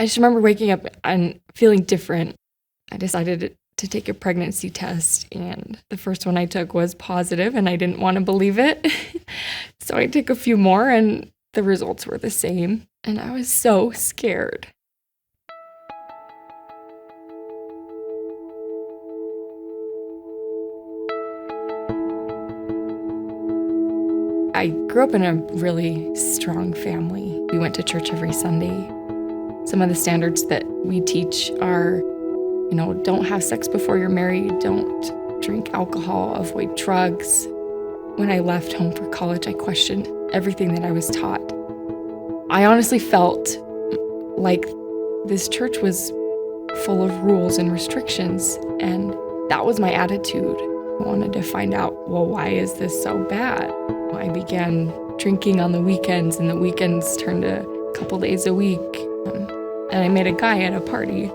I just remember waking up and feeling different. I decided to take a pregnancy test, and the first one I took was positive, and I didn't want to believe it. So I took a few more, and the results were the same, and I was so scared. I grew up in a really strong family. We went to church every Sunday. Some of the standards that we teach are, don't have sex before you're married, don't drink alcohol, avoid drugs. When I left home for college, I questioned everything that I was taught. I honestly felt like this church was full of rules and restrictions, and that was my attitude. I wanted to find out, well, why is this so bad? I began drinking on the weekends, and the weekends turned to a couple days a week. And I met a guy at a party.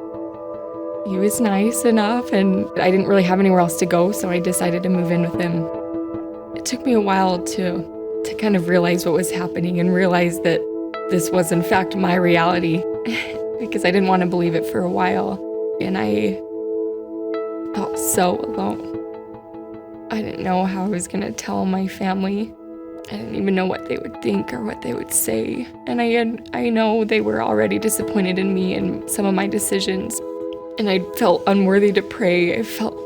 He was nice enough, and I didn't really have anywhere else to go, so I decided to move in with him. It took me a while to kind of realize what was happening and realize that this was in fact my reality because I didn't want to believe it for a while, and I felt so alone. I didn't know how I was going to tell my family. I didn't even know what they would think or what they would say. And I know they were already disappointed in me and some of my decisions. And I felt unworthy to pray. I felt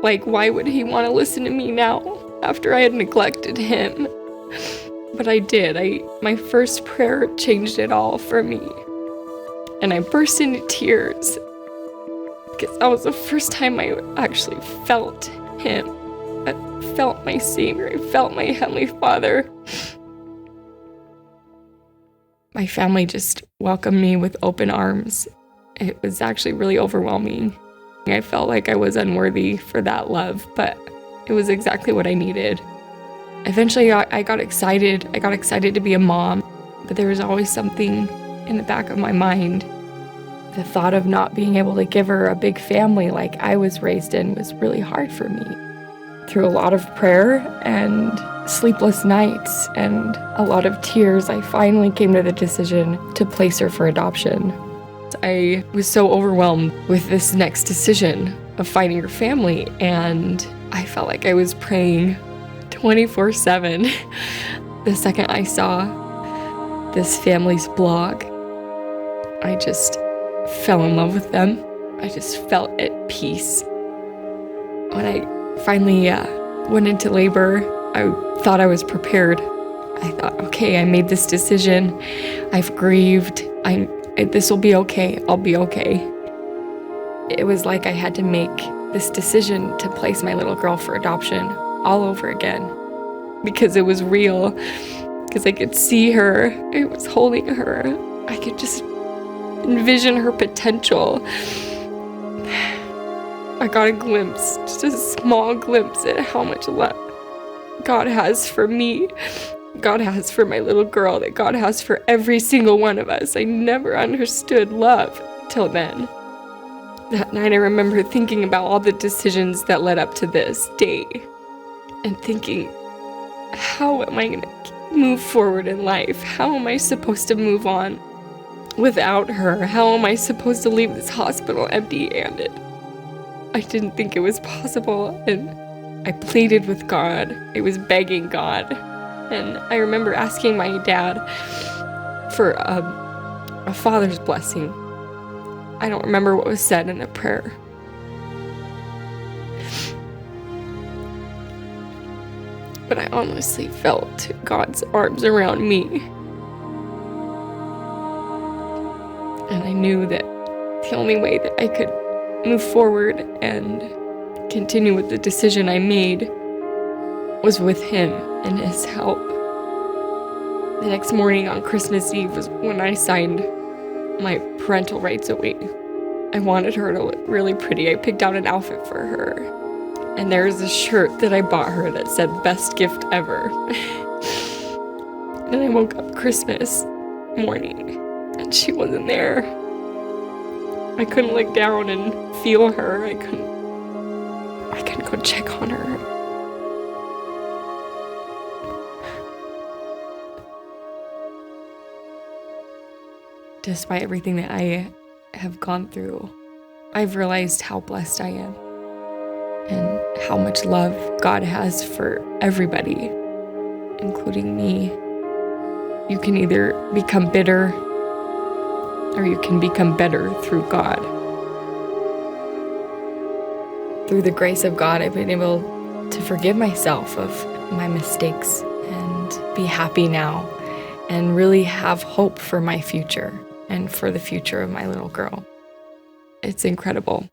like, why would he want to listen to me now after I had neglected him? But I did. My first prayer changed it all for me. And I burst into tears because that was the first time I actually felt him. I felt my Savior. I felt my Heavenly Father. My family just welcomed me with open arms. It was actually really overwhelming. I felt like I was unworthy for that love, but it was exactly what I needed. Eventually, I got excited. I got excited to be a mom, but there was always something in the back of my mind. The thought of not being able to give her a big family like I was raised in was really hard for me. Through a lot of prayer and sleepless nights and a lot of tears, I finally came to the decision to place her for adoption. I was so overwhelmed with this next decision of finding her family, and I felt like I was praying 24/7. The second I saw this family's blog, I just fell in love with them. I just felt at peace. When I finally went into labor, I thought I was prepared. I thought, okay, I made this decision. I've grieved. This will be okay. I'll be okay. It was like I had to make this decision to place my little girl for adoption all over again because it was real, because I could see her. I was holding her. I could just envision her potential. I got a glimpse, just a small glimpse at how much love God has for me, God has for my little girl, that God has for every single one of us. I never understood love till then. That night I remember thinking about all the decisions that led up to this day and thinking, how am I going to move forward in life? How am I supposed to move on without her? How am I supposed to leave this hospital empty-handed? I didn't think it was possible, and I pleaded with God. I was begging God. And I remember asking my dad for a father's blessing. I don't remember what was said in the prayer. But I honestly felt God's arms around me. And I knew that the only way that I could move forward and continue with the decision I made was with him and his help. The next morning on Christmas Eve was when I signed my parental rights away. I wanted her to look really pretty. I picked out an outfit for her. And there was a shirt that I bought her that said, "Best gift ever." And I woke up Christmas morning and she wasn't there. I couldn't look down and feel her. I couldn't go check on her. despite everything that I have gone through, I've realized how blessed I am and how much love God has for everybody, including me. You can either become bitter or you can become better through God. Through the grace of God, I've been able to forgive myself of my mistakes and be happy now and really have hope for my future and for the future of my little girl. It's incredible.